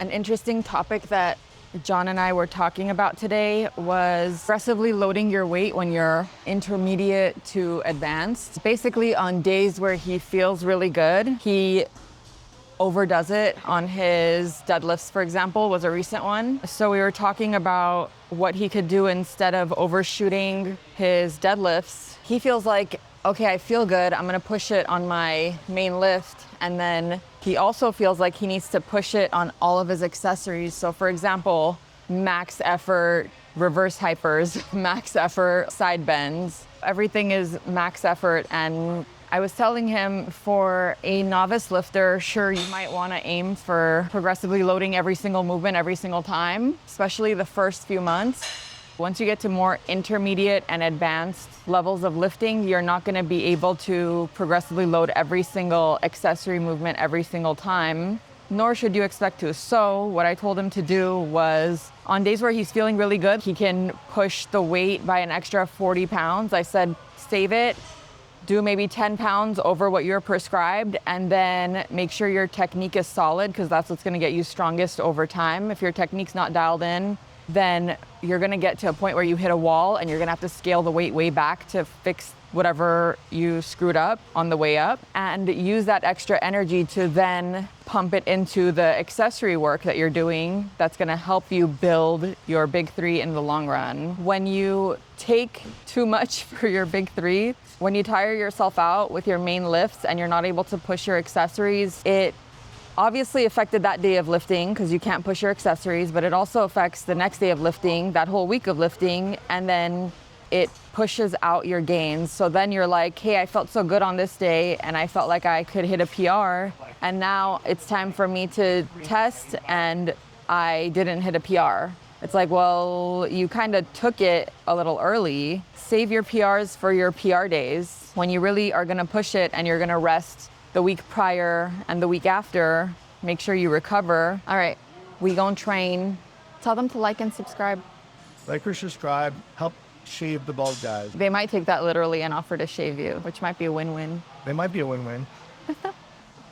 An interesting topic that John and I were talking about today was aggressively loading your weight when you're intermediate to advanced. Basically, on days where he feels really good, he overdoes it. On his deadlifts, for example, was a recent one. So we were talking about what he could do instead of overshooting his deadlifts. He feels like, okay, I feel good, I'm gonna push it on my main lift. And then he also feels like he needs to push it on all of his accessories. So for example, max effort, reverse hypers, max effort, side bends. Everything is max effort. And I was telling him, for a novice lifter, sure, you might want to aim for progressively loading every single movement every single time, especially the first few months. Once you get to more intermediate and advanced levels of lifting, you're not going to be able to progressively load every single accessory movement every single time, nor should you expect to. So what I told him to do was, on days where he's feeling really good, he can push the weight by an extra 40 pounds. I said, save it. Do maybe 10 pounds over what you're prescribed, and then make sure your technique is solid, because that's what's going to get you strongest over time. If your technique's not dialed in, then you're going to get to a point where you hit a wall and you're going to have to scale the weight way back to fix whatever you screwed up on the way up, and use that extra energy to then pump it into the accessory work that you're doing that's going to help you build your big three in the long run. When you take too much for your big three, when you tire yourself out with your main lifts and you're not able to push your accessories, it obviously affected that day of lifting because you can't push your accessories, but it also affects the next day of lifting, that whole week of lifting, and then it pushes out your gains. So then you're like, hey, I felt so good on this day and I felt like I could hit a PR, and now it's time for me to test and I didn't hit a PR. It's like, well, you kind of took it a little early. Save your PRs for your PR days when you really are gonna push it and you're gonna rest the week prior and the week after. Make sure you recover. All right, we gonna train. Tell them to like and subscribe. Like or subscribe, help shave the bald guys. They might take that literally and offer to shave you, which might be a win-win. They might be a win-win.